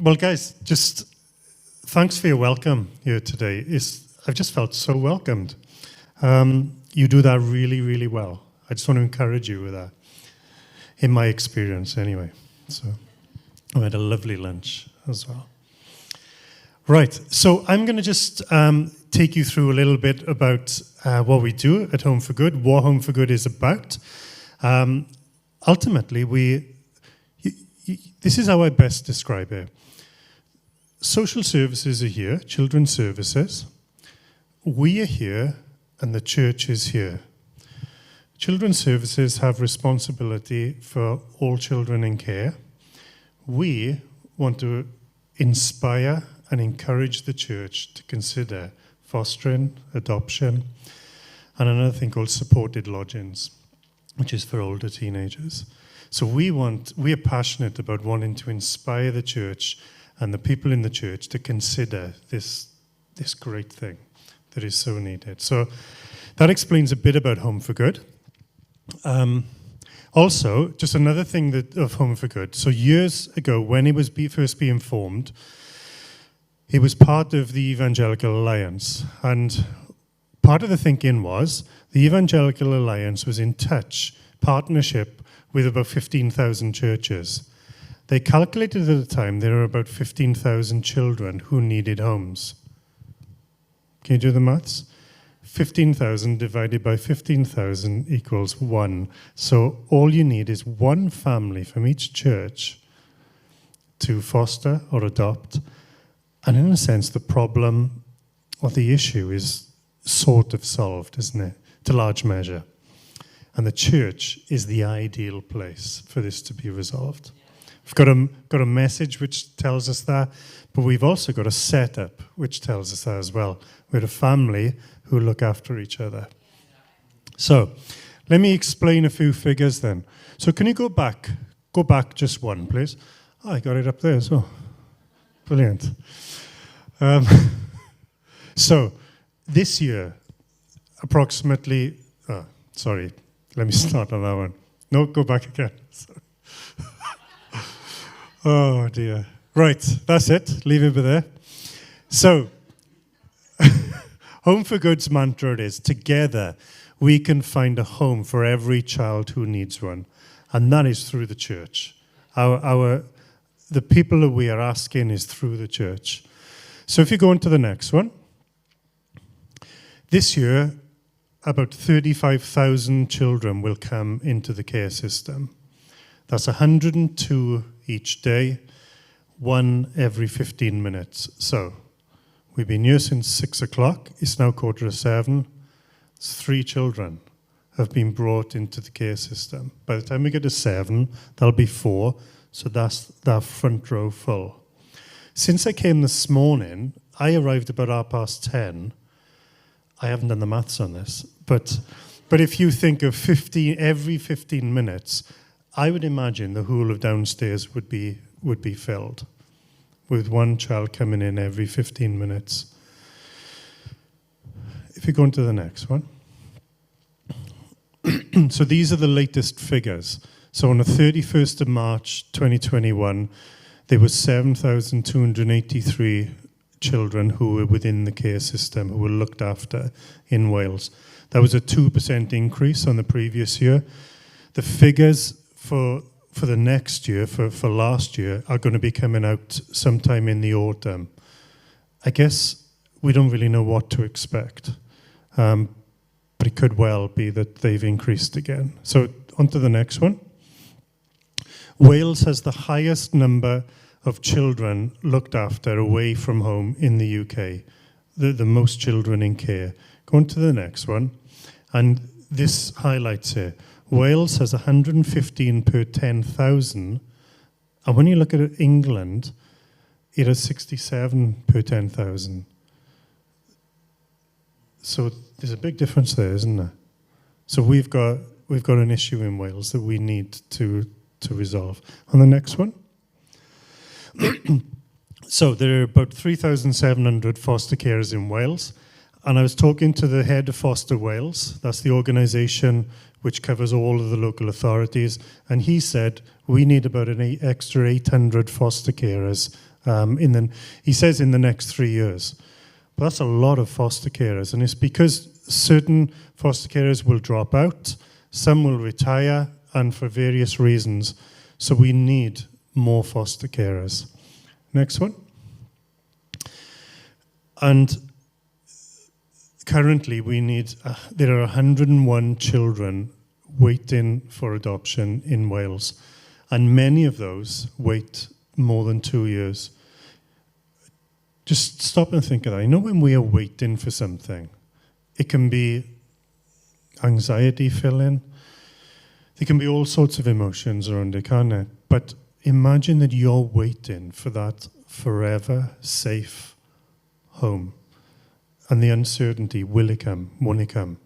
Well, guys, just thanks for your welcome here today. I've just felt so welcomed. You do that really, really well. I just want to encourage you with that, in my experience anyway. So I had a lovely lunch as well. Right, so I'm going to just take you through a little bit about what we do at Home for Good, what Home for Good is about. Ultimately, this is how I best describe it. Social services are here, children's services. We are here, and the church is here. Children's services have responsibility for all children in care. We want to inspire and encourage the church to consider fostering, adoption, and another thing called supported lodgings, which is for older teenagers. So we are passionate about wanting to inspire the church and the people in the church to consider this great thing that is so needed. So that explains a bit about Home for Good. Also, just another thing of Home for Good. So years ago, when he was first being formed, he was part of the Evangelical Alliance. And part of the thinking was the Evangelical Alliance was in partnership with about 15,000 churches. They calculated at the time there were about 15,000 children who needed homes. Can you do the maths? 15,000 divided by 15,000 equals 1. So all you need is one family from each church to foster or adopt. And in a sense, the problem or the issue is sort of solved, isn't it? To large measure. And the church is the ideal place for this to be resolved. We've got a message which tells us that, but we've also got a setup which tells us that as well. We're a family who look after each other. So, let me explain a few figures then. So can you go back just one, please? Oh, I got it up there as well. Brilliant. So, this year, approximately, let me start on that one. No, go back again. Sorry. Oh, dear. Right, that's it. Leave it there. So, Home for Good's mantra is, together we can find a home for every child who needs one. And that is through the church. The people that we are asking is through the church. So if you go on to the next one. This year, about 35,000 children will come into the care system. That's 102 each day, one every 15 minutes. So we've been here since 6 o'clock. It's now 7:15. It's 3 children have been brought into the care system. By the time we get to 7, that'll be 4. So that's that front row full. Since I came this morning, I arrived about 10:30. I haven't done the maths on this, but if you think of every 15 minutes, I would imagine the whole of downstairs would be filled with one child coming in every 15 minutes. If you go on to the next one. So these are the latest figures. So on the 31st of March 2021, there were 7,283 children who were within the care system, who were looked after in Wales. That was a 2% increase on the previous year. The figures for the next year, for last year, are going to be coming out sometime in the autumn. I guess we don't really know what to expect, but it could well be that they've increased again. So on to the next one. Wales has the highest number of children looked after away from home in the UK, the most children in care. Go on to the next one. And this highlights it. Wales has 115 per 10,000. And when you look at England, it has 67 per 10,000. So there's a big difference there, isn't there? So we've got an issue in Wales that we need to resolve. On the next one. So there are about 3,700 foster carers in Wales. And I was talking to the head of Foster Wales. That's the organisation which covers all of the local authorities. And he said, we need about an extra 800 foster carers He says in the next 3 years. But that's a lot of foster carers, and it's because certain foster carers will drop out, some will retire, and for various reasons. So we need more foster carers. Next one. And currently there are 101 children waiting for adoption in Wales, and many of those wait more than 2 years. Just stop and think of that. You know, when we are waiting for something, it can be anxiety filling. There can be all sorts of emotions around it, can't it? But imagine that you're waiting for that forever safe home. And the uncertainty, will it come? Won't it come?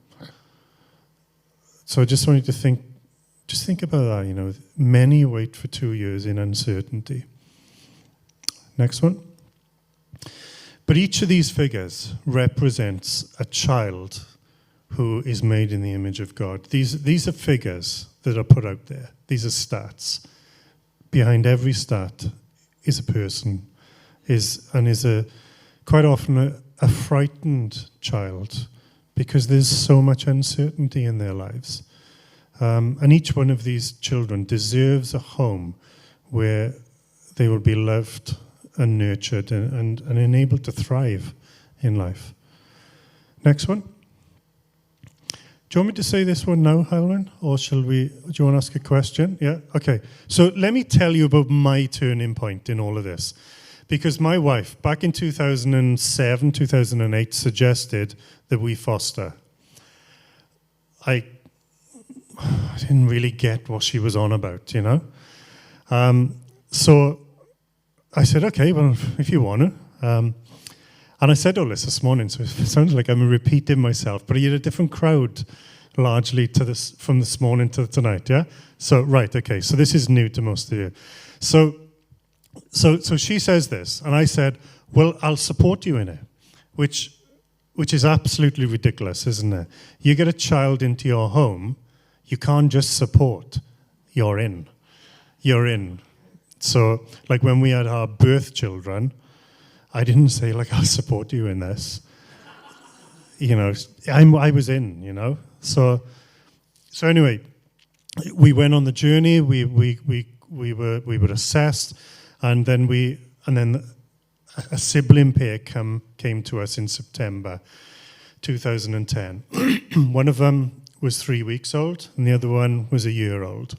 So I just want you to think about that, you know. Many wait for 2 years in uncertainty. Next one. But each of these figures represents a child who is made in the image of God. These are figures that are put out there. These are stats. Behind every stat is a person, is quite often a frightened child, because there's so much uncertainty in their lives. And each one of these children deserves a home where they will be loved and nurtured and enabled to thrive in life. Next one. Do you want me to say this one now, Heulwen? Or do you want to ask a question? Yeah? Okay. So let me tell you about my turning point in all of this. Because my wife, back in 2007, 2008, suggested that we foster. I didn't really get what she was on about, you know? So I said, okay, well, if you want to. And I said all this morning, so it sounds like I'm repeating myself, but you had a different crowd largely from this morning to tonight, yeah? So, right, okay, so this is new to most of you. So she says this, and I said, well, I'll support you in it, which is absolutely ridiculous, isn't it? You get a child into your home, you can't just support, you're in. You're in. So, like when we had our birth children, I didn't say, like, I'll support you in this. You know, I was in, you know. So anyway, we went on the journey. We were assessed, and then a sibling pair came to us in September 2010. One of them was 3 weeks old, and the other one was a year old.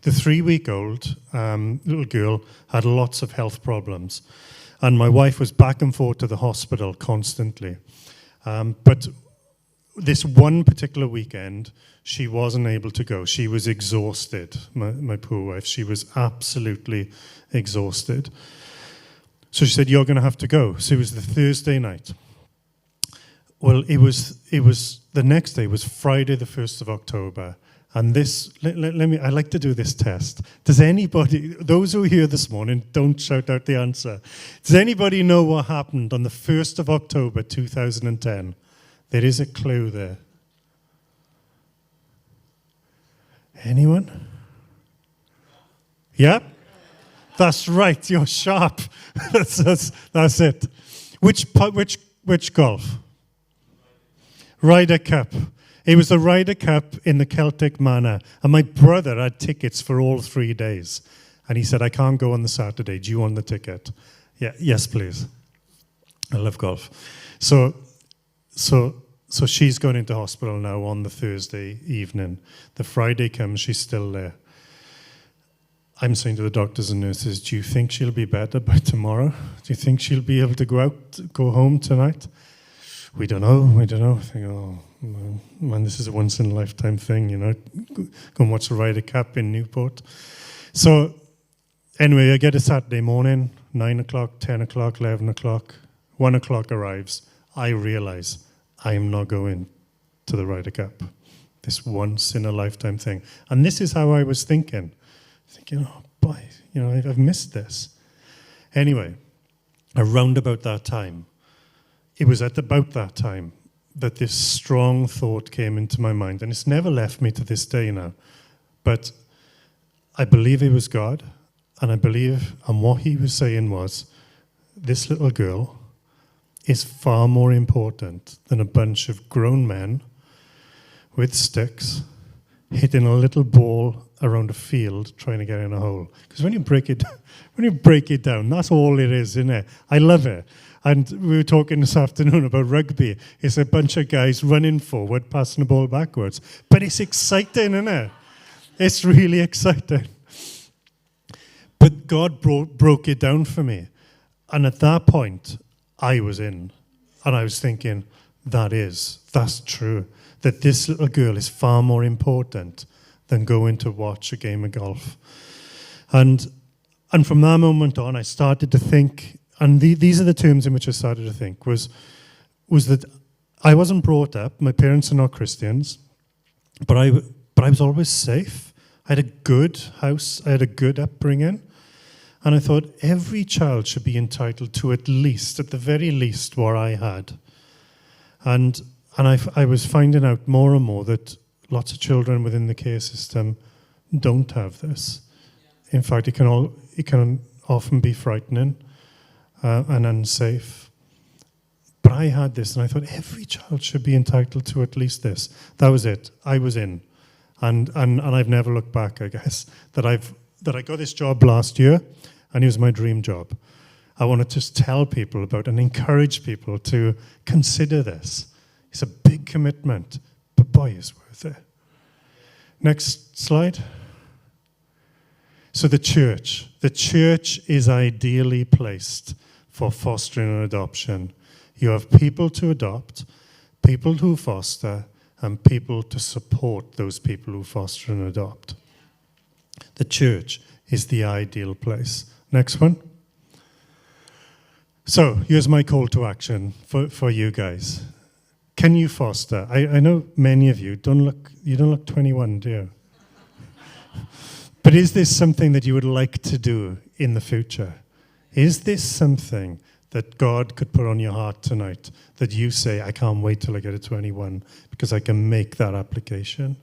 The 3-week-old little girl had lots of health problems, and my wife was back and forth to the hospital constantly. But this one particular weekend, she wasn't able to go. She was exhausted, my poor wife. She was absolutely exhausted. So she said, you're going to have to go. So it was the Thursday night. Well, it was the next day was Friday, the 1st of October. And this, I like to do this test. Does anybody, those who are here this morning, don't shout out the answer. Does anybody know what happened on the 1st of October, 2010? There is a clue there. Anyone? Yeah? That's right, you're sharp. That's it. Which golf? Ryder Cup. It was the Ryder Cup in the Celtic Manor. And my brother had tickets for all 3 days. And he said, I can't go on the Saturday. Do you want the ticket? Yeah, yes, please. I love golf. So she's going into hospital now on the Thursday evening. The Friday comes, she's still there. I'm saying to the doctors and nurses, do you think she'll be better by tomorrow? Do you think she'll be able to go home tonight? We don't know. I think, oh, man, this is a once-in-a-lifetime thing, you know. Go and watch the Ryder Cup in Newport. So, anyway, I get a Saturday morning, 9 o'clock, 10 o'clock, 11 o'clock, 1 o'clock arrives. I realize I am not going to the Ryder Cup. This once-in-a-lifetime thing. And this is how I was thinking. Oh, boy, you know, I've missed this. Anyway, around about that time, it was at about that time that this strong thought came into my mind, and it's never left me to this day now. But I believe it was God, And I believe, and what he was saying was, this little girl is far more important than a bunch of grown men with sticks hitting a little ball around a field trying to get in a hole. Because when you break it down, that's all it is, isn't it? I love it. And we were talking this afternoon about rugby. It's a bunch of guys running forward, passing the ball backwards. But it's exciting, isn't it? It's really exciting. But God broke it down for me. And at that point, I was in. And I was thinking, that's true. That this little girl is far more important than going to watch a game of golf. And from that moment on, I started to think, and these are the terms in which I started to think, was that I wasn't brought up, my parents are not Christians, but I was always safe. I had a good house, I had a good upbringing, and I thought every child should be entitled to at the very least, what I had. And I was finding out more and more that lots of children within the care system don't have this. In fact, it can often be frightening and unsafe. But I had this, and I thought every child should be entitled to at least this. That was it. I was in, and I've never looked back. I guess that I got this job last year, and it was my dream job. I want to just tell people about and encourage people to consider this. It's a big commitment, but boy, it's worth it. Next slide. So the church is ideally placed for fostering and adoption. You have people to adopt, people who foster, and people to support those people who foster and adopt. The church is the ideal place. Next one. So here's my call to action for you guys. Can you foster? I know many of you don't look 21, do you? But is this something that you would like to do in the future? Is this something that God could put on your heart tonight, that you say, I can't wait till I get to 21 because I can make that application?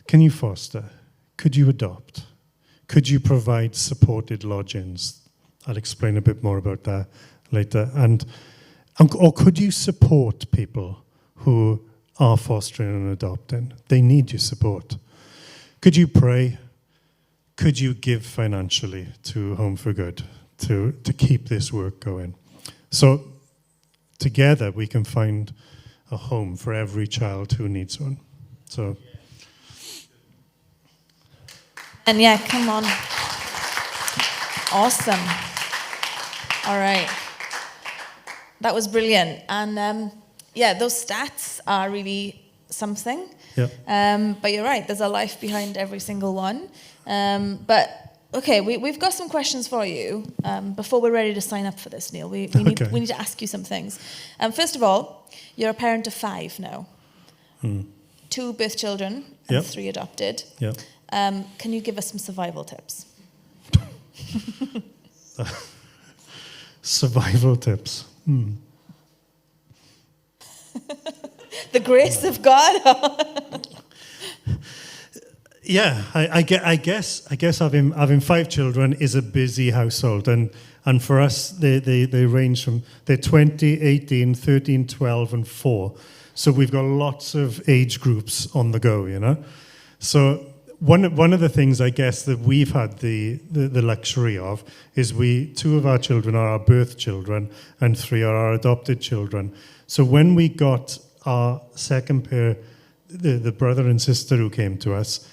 Can you foster? Could you adopt? Could you provide supported lodgings? I'll explain a bit more about that later. Or could you support people who are fostering and adopting? They need your support. Could you pray? Could you give financially to Home for Good to keep this work going? So together we can find a home for every child who needs one. So. And yeah, come on. Awesome. All right. That was brilliant. And yeah, those stats are really something. Yeah. But you're right, there's a life behind every single one. But okay, we've got some questions for you before we're ready to sign up for this, Neil. We need to ask you some things. First of all, you're a parent of 5 now. 2 birth children and 3 adopted. Yeah. Can you give us some survival tips? Survival tips. The grace of God. Yeah, I guess having 5 children is a busy household, and for us they range from they're 20, 18, 13, 12, and 4. So we've got lots of age groups on the go, you know. So one of the things I guess that we've had the luxury of is 2 of our children are our birth children and 3 are our adopted children. So when we got our second pair, the brother and sister who came to us,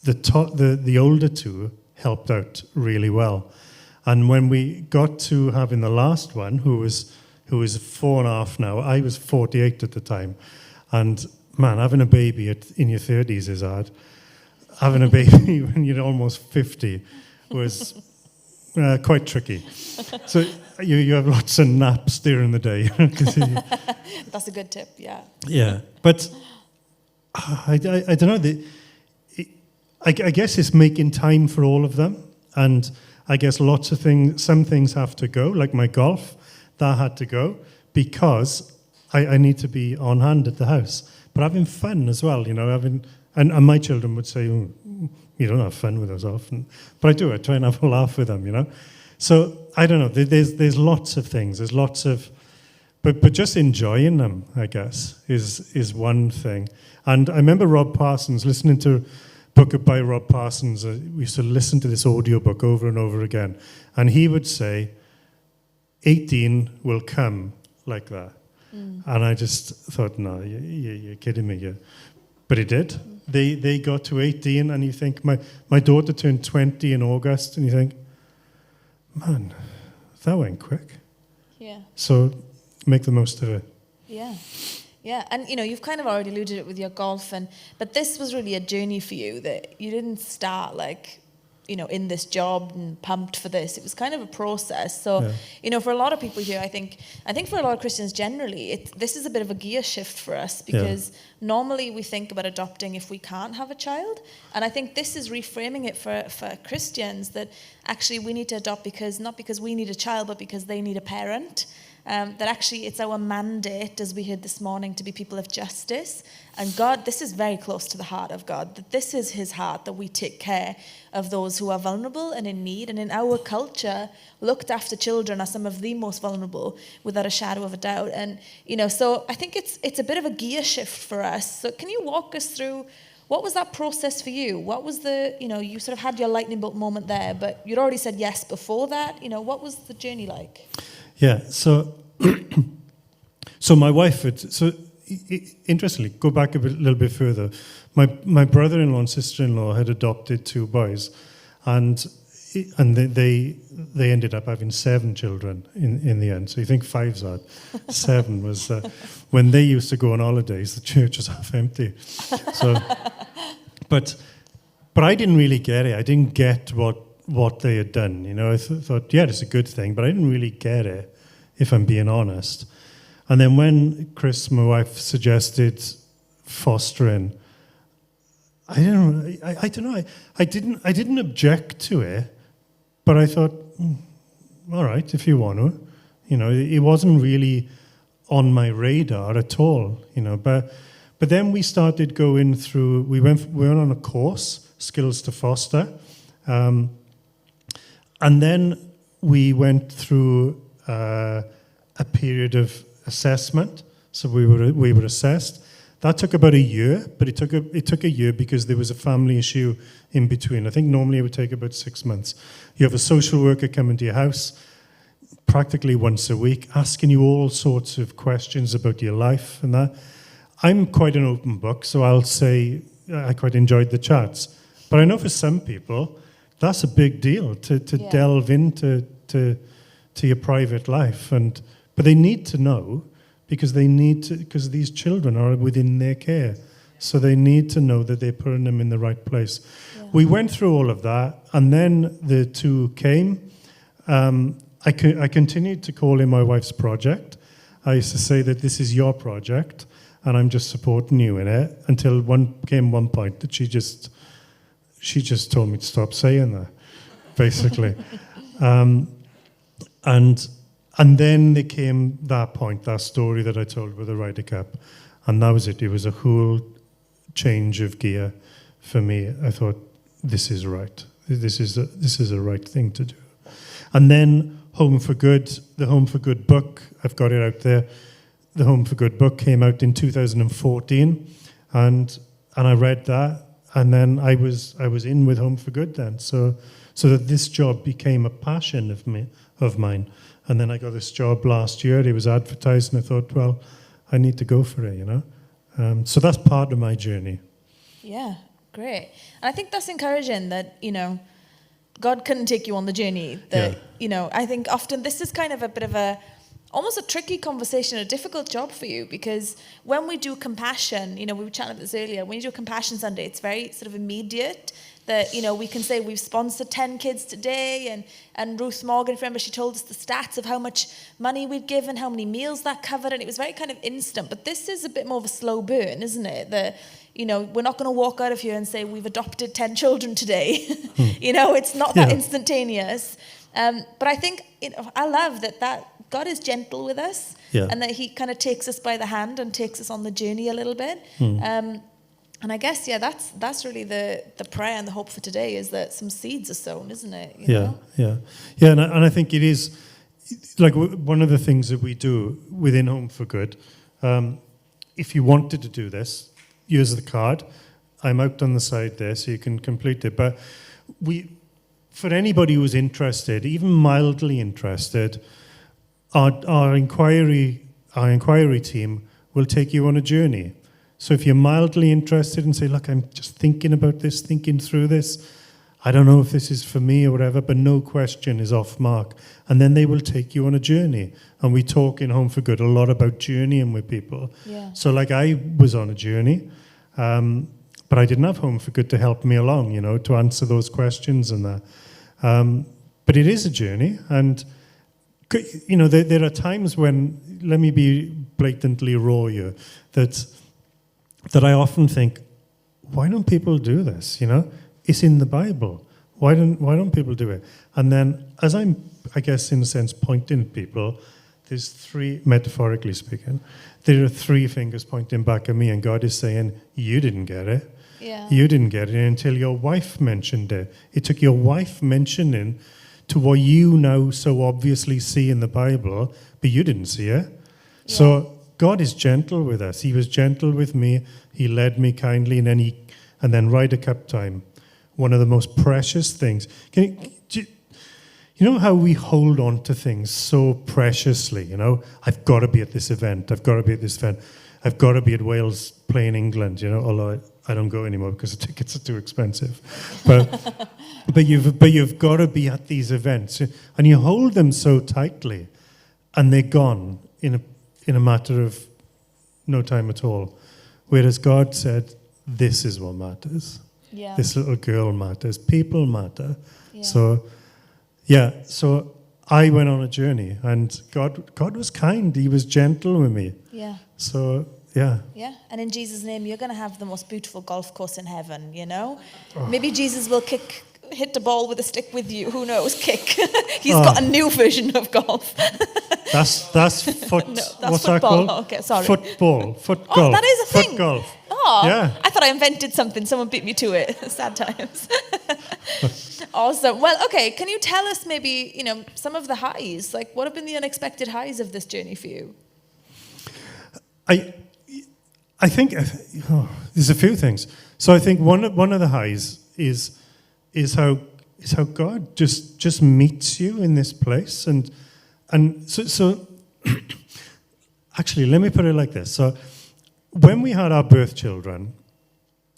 the older 2 helped out really well. And when we got to having the last one, who was 4.5 now, I was 48 at the time. And man, having a baby in your 30s is hard. Having a baby when you're almost 50 was quite tricky. So you have lots of naps during the day. That's a good tip, yeah. Yeah, but I don't know. I guess it's making time for all of them. And I guess some things have to go, like my golf, that had to go because I need to be on hand at the house. But having fun as well, you know, and my children would say, you don't have fun with us often. But I do. I try and have a laugh with them, you know. So, I don't know. There's lots of things. There's lots of... But just enjoying them, I guess, is one thing. And I remember Rob Parsons, listening to a book by Rob Parsons. We used to listen to this audiobook over and over again. And he would say, 18 will come like that. And I just thought, no, you're kidding me. But it did. They got to 18, and you think, my daughter turned 20 in August, and you think, man, that went quick. Yeah. So make the most of it. Yeah. Yeah, and you've kind of already alluded to it with your golf, but this was really a journey for you, that you didn't start in this job and pumped for this. It was kind of a process. So, for a lot of people here, I think for a lot of Christians generally, this is a bit of a gear shift for us, because normally we think about adopting if we can't have a child. And I think this is reframing it for Christians, that actually we need to adopt not because we need a child, but because they need a parent. That actually it's our mandate, as we heard this morning, to be people of justice. And God, this is very close to the heart of God, that this is his heart, that we take care of those who are vulnerable and in need. And in our culture, looked after children are some of the most vulnerable, without a shadow of a doubt. And, so I think it's a bit of a gear shift for us. So can you walk us through, what was that process for you? What was you sort of had your lightning bolt moment there, but you'd already said yes before that. What was the journey like? Yeah, so my wife interestingly, go back a little bit further. My brother-in-law and sister-in-law had adopted 2 boys, and they ended up having 7 children in the end. So you think 5's hard. 7 was when they used to go on holidays, the church was half empty. So, but I didn't really get it. I didn't get what they had done. I thought, yeah, it's a good thing, but I didn't really get it, if I'm being honest. And then when Chris, my wife, suggested fostering, I don't know. I didn't object to it, but I thought, all right, if you want to. It wasn't really on my radar at all. But then we started going through. We went on a course, Skills to Foster. And then we went through a period of assessment. So we were assessed. That took about a year, but it took a year because there was a family issue in between. I think normally it would take about 6 months. You have a social worker come into your house practically once a week, asking you all sorts of questions about your life and that. I'm quite an open book, so I'll say I quite enjoyed the chats. But I know for some people, that's a big deal to delve into your private life, but they need to know, because these children are within their care, so they need to know that they're putting them in the right place. Yeah. We went through all of that, and then the 2 came. I continued to call it my wife's project. I used to say that this is your project, and I'm just supporting you in it, until one point that she just told me to stop saying that, basically. And then there came that point, that story that I told with the Ryder Cup, and that was it. It was a whole change of gear for me. I thought, this is right. This is a right thing to do. And then Home for Good, the Home for Good book, I've got it out there. The Home for Good book came out in 2014, and I read that, and then I was in with Home for Good then. So that this job became a passion of mine. And then I got this job last year. It was advertised, and I thought, well, I need to go for it, So that's part of my journey. Yeah, great. And I think that's encouraging that, God couldn't take you on the journey. That, I think often this is kind of a bit of almost a tricky conversation, a difficult job for you, because when we do compassion, we were chatting about this earlier, when you do Compassion Sunday, it's very sort of immediate. That, we can say we've sponsored 10 kids today, and Ruth Morgan, remember, she told us the stats of how much money we'd given, how many meals that covered, and it was very kind of instant. But this is a bit more of a slow burn, isn't it? We're not going to walk out of here and say we've adopted 10 children today. It's not that instantaneous. But I think, I love that God is gentle with us, and that he kind of takes us by the hand and takes us on the journey a little bit. And I guess, that's really the prayer and the hope for today, is that some seeds are sown, isn't it? Yeah. And I think it is, like, one of the things that we do within Home for Good, if you wanted to do this, use the card. I'm out on the side there, so you can complete it. But for anybody who's interested, even mildly interested, our inquiry team will take you on a journey. So if you're mildly interested and say, look, I'm just thinking about this, thinking through this, I don't know if this is for me or whatever, but no question is off mark. And then they will take you on a journey. And we talk in Home for Good a lot about journeying with people. Yeah. So like I was on a journey, but I didn't have Home for Good to help me along, to answer those questions and that. But it is a journey. And, there are times when, let me be blatantly raw here, that I often think, why don't people do this? It's in the Bible. Why don't people do it? And then, as I'm, I guess, in a sense, pointing at people, there's three, metaphorically speaking, there are three fingers pointing back at me, and God is saying, you didn't get it. Yeah. You didn't get it until your wife mentioned it. It took your wife mentioning to what you now so obviously see in the Bible, but you didn't see it. Yeah. So God is gentle with us. He was gentle with me. He led me kindly, and then Ryder Cup time, one of the most precious things. You know how we hold on to things so preciously? I've got to be at this event. I've got to be at this event. I've got to be at Wales playing England. Although I don't go anymore because the tickets are too expensive. But you've got to be at these events, and you hold them so tightly, and they're gone in a matter of no time at all. Whereas God said, this is what matters. Yeah. This little girl matters. People matter. Yeah. So I went on a journey, and God was kind. He was gentle with me. Yeah. So, yeah. Yeah, and in Jesus' name, you're going to have the most beautiful golf course in heaven, Maybe Jesus will hit the ball with a stick with you. Who knows? Kick. He's got a new version of golf. That's foot. No, that's what's football. that called? Okay, sorry. Football. Foot golf. Oh, that is a thing. Foot golf. Oh, yeah. I thought I invented something. Someone beat me to it. Sad times. Awesome. Well, okay. Can you tell us maybe, some of the highs? Like, what have been the unexpected highs of this journey for you? I think there's a few things. So I think one of the highs is how God just meets you in this place, and so actually, let me put it like this. So when we had our birth children,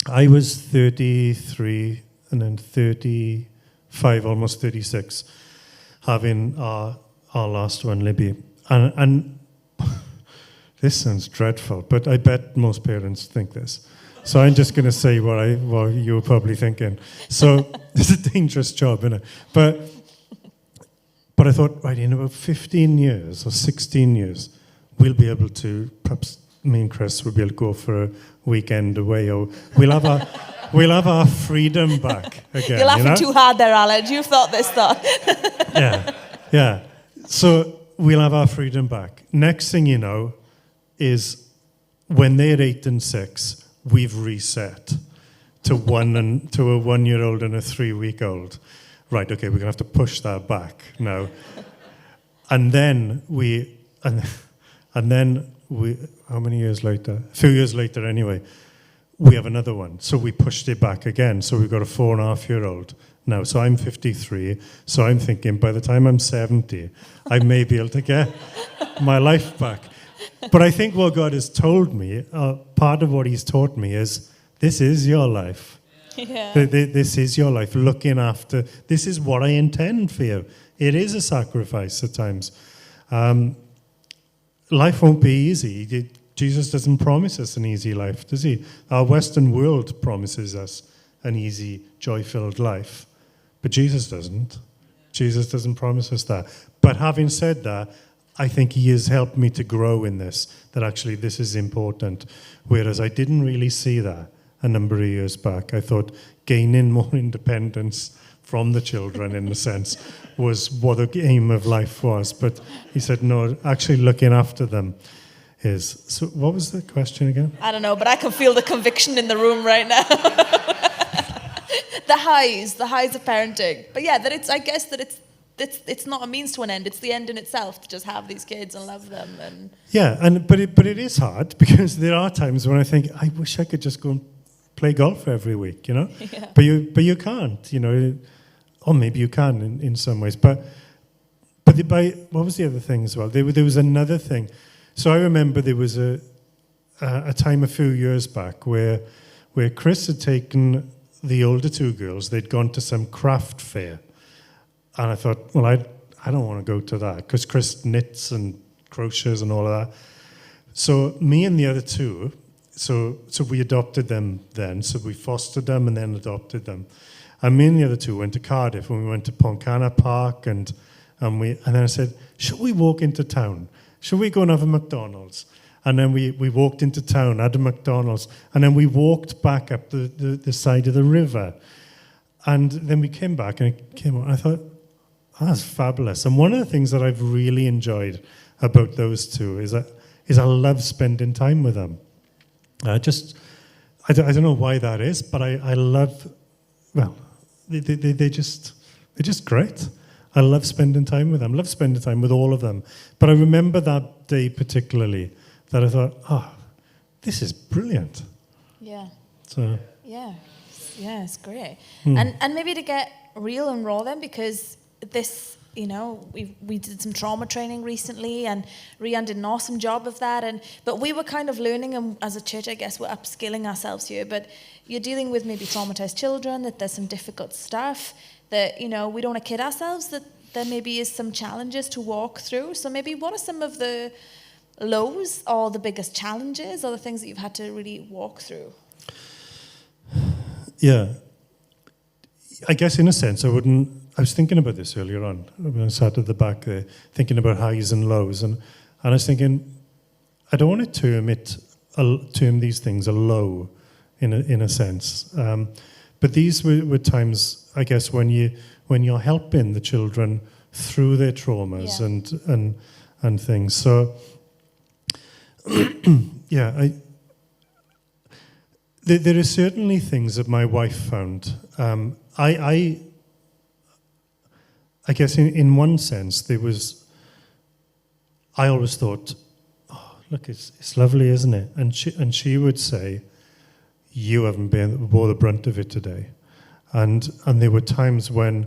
I was 33 and then 35, almost 36, having our last one, Libby, and this sounds dreadful, but I bet most parents think this. So I'm just going to say what you were probably thinking. So it's a dangerous job, isn't it? But I thought, right, in about 15 years or 16 years, we'll be able to, perhaps me and Chris will be able to go for a weekend away, or we'll have our freedom back again. You're laughing too hard there, Alan. You've thought this thought. Yeah. So we'll have our freedom back. Next thing you know is when they're 8 and 6, we've reset to a 1-year-old and a 3-week-old. Right, okay, we're going to have to push that back now. And then how many years later? A few years later anyway, we have another one. So we pushed it back again. So we've got a 4.5-year-old now. So I'm 53. So I'm thinking by the time I'm 70, I may be able to get my life back. But I think what God has told me, part of what he's taught me is, this is your life. Yeah. This is your life, looking after. This is what I intend for you. It is a sacrifice at times. Life won't be easy. Jesus doesn't promise us an easy life, does he? Our Western world promises us an easy, joy-filled life. But Jesus doesn't. Jesus doesn't promise us that. But having said that, I think he has helped me to grow in this, that actually this is important. Whereas I didn't really see that a number of years back. I thought gaining more independence from the children, in a sense, was what the aim of life was. But he said, no, actually looking after them is. So what was the question again? I don't know, but I can feel the conviction in the room right now. the highs of parenting. But yeah, that I guess that it's not a means to an end. It's the end in itself to just have these kids and love them. And yeah, but it is hard because there are times when I think I wish I could just go and play golf every week, Yeah. But you can't, or maybe you can in some ways. But what was the other thing as well? There was another thing. So I remember there was a time a few years back where Chris had taken the older two girls. They'd gone to some craft fair. And I thought, well, I don't want to go to that because Chris knits and crochets and all of that. So me and the other two, so we adopted them then. So we fostered them and then adopted them. And me and the other two went to Cardiff and we went to Pontcanna Park and then I said, should we walk into town? Should we go and have a McDonald's? And then we walked into town, had a McDonald's, and then we walked back up the side of the river. And then we came back and it came on. I thought, that's fabulous. And one of the things that I've really enjoyed about those two is I love spending time with them. I don't know why that is, but I love, well, they're just great. I love spending time with them. I love spending time with all of them. But I remember that day particularly that I thought, this is brilliant. Yeah. So. Yeah, it's great. And maybe to get real and raw then, because this, we did some trauma training recently, and Rian did an awesome job of that. But we were kind of learning, and as a church, I guess we're upskilling ourselves here. But you're dealing with maybe traumatized children, that there's some difficult stuff, that we don't want to kid ourselves, that there maybe is some challenges to walk through. So maybe what are some of the lows or the biggest challenges or the things that you've had to really walk through? Yeah, I guess in a sense I was thinking about this earlier on when I sat at the back there thinking about highs and lows, and I was thinking I don't want to term these things a low in a sense, but these were times, I guess, when you're helping the children through their traumas and things. So yeah, there are certainly things that my wife found. I guess in one sense I always thought, look, it's lovely, isn't it? And she would say, you haven't bore the brunt of it today. And there were times when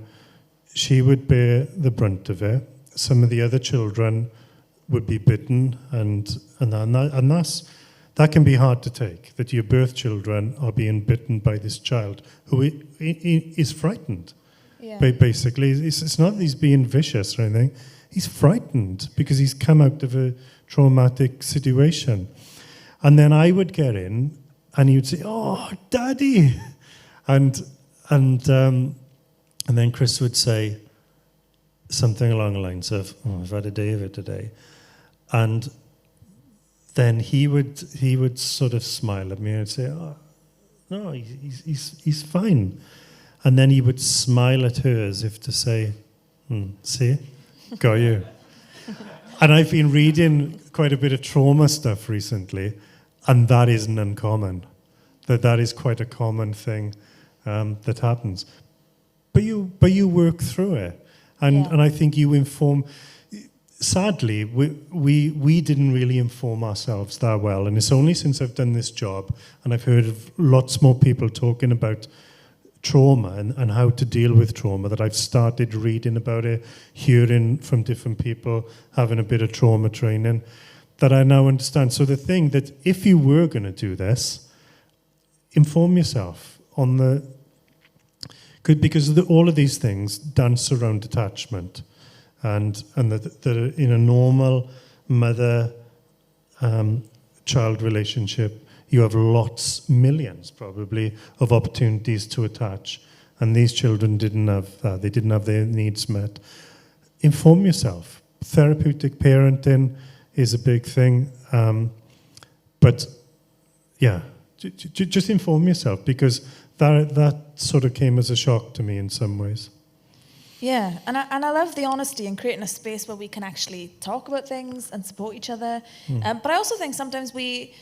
she would bear the brunt of it. Some of the other children would be bitten, and that can be hard to take, that your birth children are being bitten by this child who is frightened. Yeah. Basically, it's not that he's being vicious or anything. He's frightened because he's come out of a traumatic situation. And then I would get in, and he would say, "Oh, Daddy," and then Chris would say something along the lines of, "Oh, I've had a day of it today," and then he would sort of smile at me and say, "Oh, no, he's fine." And then he would smile at her as if to say, "See, got you." And I've been reading quite a bit of trauma stuff recently, and that isn't uncommon. That is quite a common thing that happens. But you work through it, and I think you inform. Sadly, we didn't really inform ourselves that well, and it's only since I've done this job and I've heard of lots more people talking about trauma and how to deal with trauma that I've started reading about it, hearing from different people, having a bit of trauma training, that I now understand. So the thing that if you were going to do this, inform yourself on because all of these things dance around attachment. And that in a normal mother-child relationship, you have millions probably, of opportunities to attach. And these children didn't have that. They didn't have their needs met. Inform yourself. Therapeutic parenting is a big thing. But yeah, just inform yourself, because that sort of came as a shock to me in some ways. Yeah, and I love the honesty and creating a space where we can actually talk about things and support each other. But I also think sometimes we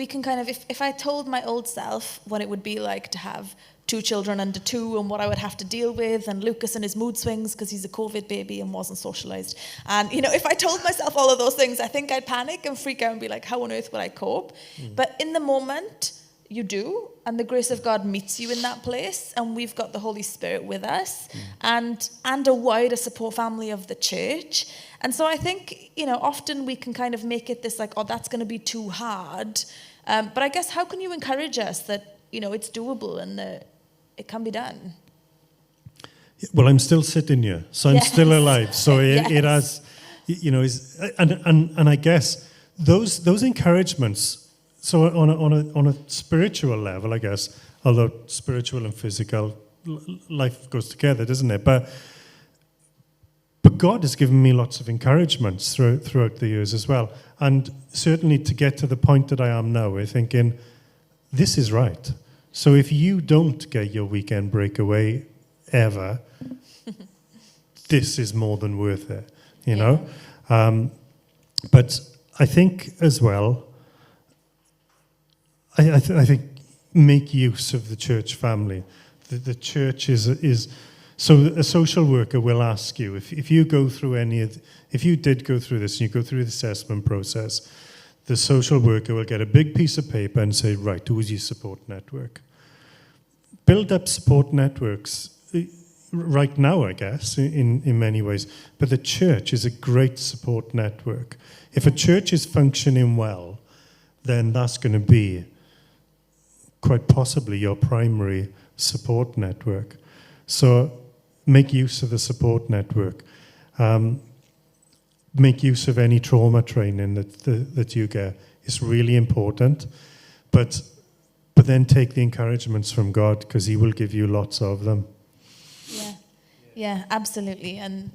can kind of, if I told my old self what it would be like to have 2 children under 2 and what I would have to deal with, and Lucas and his mood swings because he's a COVID baby and wasn't socialised. And, if I told myself all of those things, I think I'd panic and freak out and be like, how on earth would I cope? But in the moment, you do, and the grace of God meets you in that place, and we've got the Holy Spirit with us, and a wider support family of the church. And so I think, often we can kind of make it this like, oh, that's going to be too hard. But I guess how can you encourage us that, it's doable and that it can be done? Well, I'm still sitting here, so I'm still alive. So it has, and I guess those encouragements. So on a spiritual level, I guess, although spiritual and physical life goes together, doesn't it? But God has given me lots of encouragements throughout the years as well, and certainly to get to the point that I am now, we're thinking this is right. So if you don't get your weekend breakaway ever, this is more than worth it, you know. But I think as well. I think make use of the church family. The church is so a social worker will ask you if you go through if you did go through this and you go through the assessment process, the social worker will get a big piece of paper and say, right, who is your support network? Build up support networks right now, I guess, in many ways. But the church is a great support network. If a church is functioning well, then that's going to be quite possibly your primary support network. So make use of the support network. Make use of any trauma training that you get. It's really important. But then take the encouragements from God, because he will give you lots of them. Yeah, absolutely. And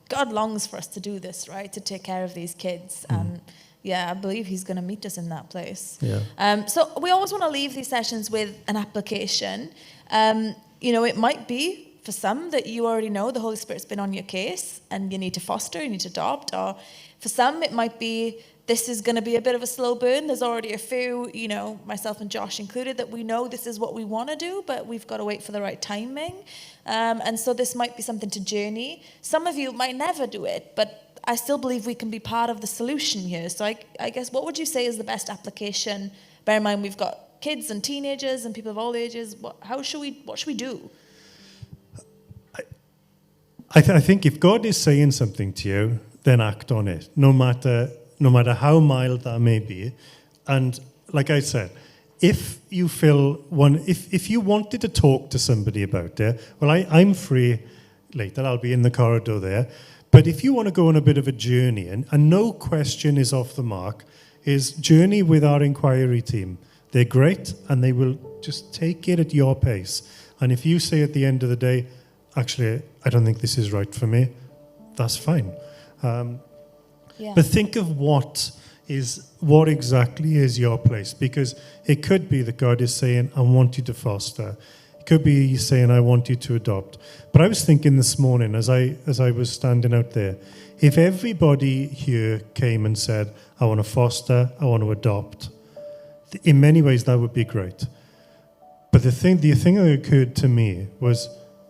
God longs for us to do this, right? To take care of these kids. And I believe he's going to meet us in that place. Yeah. So we always want to leave these sessions with an application. It might be for some that you already know the Holy Spirit's been on your case and you need to foster, you need to adopt. Or for some, it might be this is going to be a bit of a slow burn. There's already a few, myself and Josh included, that we know this is what we want to do, but we've got to wait for the right timing. And so this might be something to journey. Some of you might never do it, but I still believe we can be part of the solution here. So I guess what would you say is the best application? Bear in mind we've got kids and teenagers and people of all ages. What should we do? I think if God is saying something to you, then act on it, no matter how mild that may be. And like I said, if you feel if you wanted to talk to somebody about it, well, I'm free later. I'll be in the corridor there. But if you want to go on a bit of a journey, and no question is off the mark, is journey with our inquiry team. They're great, and they will just take it at your pace. And if you say at the end of the day, actually, I don't think this is right for me, that's fine. But think of what exactly is your place, because it could be that God is saying, I want you to foster. It could be he's saying, I want you to adopt. But I was thinking this morning, as I was standing out there, if everybody here came and said, I want to foster, I want to adopt, in many ways that would be great. But the thing that occurred to me was,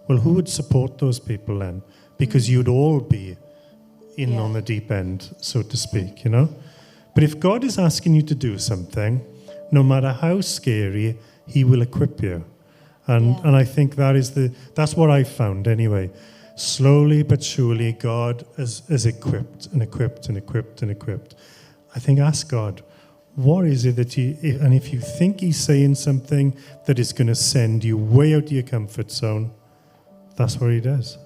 well, who would support those people then? Because you'd all be in on the deep end, so to speak, But if God is asking you to do something, no matter how scary, he will equip you. And I think that's what I've found anyway. Slowly but surely, God has equipped and equipped and equipped and equipped. I think ask God, what is it that and if you think he's saying something that is going to send you way out of your comfort zone, that's what he does.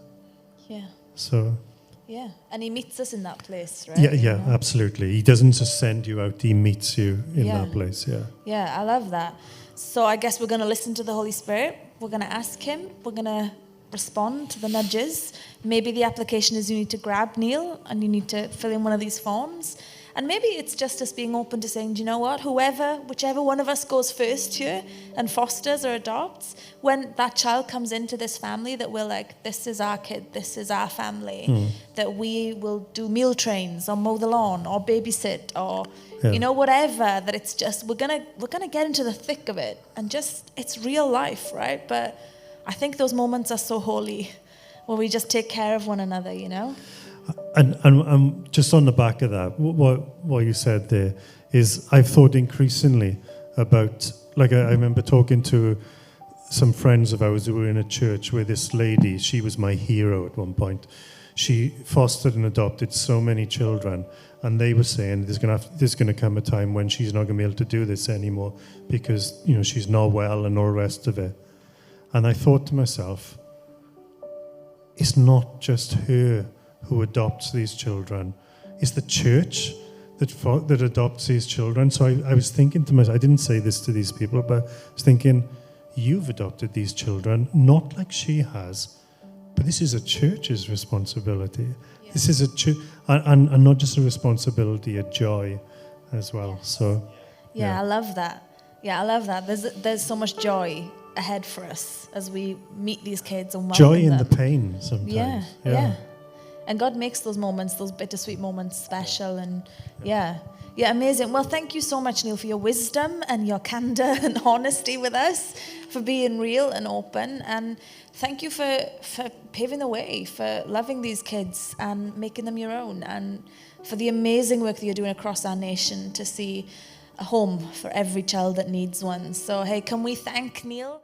Yeah. So. Yeah, and he meets us in that place, right? Yeah, absolutely. He doesn't just send you out, he meets you in that place, Yeah, I love that. So I guess we're going to listen to the Holy Spirit. We're going to ask him. We're going to respond to the nudges. Maybe the application is you need to grab Neil and you need to fill in one of these forms. And maybe it's just us being open to saying, do you know what, whichever one of us goes first here and fosters or adopts, when that child comes into this family, that we're like, this is our kid, this is our family, that we will do meal trains or mow the lawn or babysit or whatever, that it's just we're gonna get into the thick of it, and just it's real life, right? But I think those moments are so holy where we just take care of one another, And just on the back of that, what you said there is, I've thought increasingly about, like I remember talking to some friends of ours who were in a church where this lady, she was my hero at one point. She fostered and adopted so many children, and they were saying there's going to come a time when she's not going to be able to do this anymore because she's not well and all the rest of it. And I thought to myself, it's not just her who adopts these children; it's the church that adopts these children. So I was thinking to myself, I didn't say this to these people, but I was thinking, you've adopted these children, not like she has. But this is a church's responsibility. Yeah. This is a church, and not just a responsibility, a joy as well. So, I love that. Yeah, I love that. There's so much joy ahead for us as we meet these kids and welcome joy in them. the pain sometimes. Yeah. And God makes those moments, those bittersweet moments, special. And yeah, amazing. Well, thank you so much, Neil, for your wisdom and your candor and honesty with us, for being real and open. And thank you for paving the way, for loving these kids and making them your own, and for the amazing work that you're doing across our nation to see a home for every child that needs one. So, hey, can we thank Neil?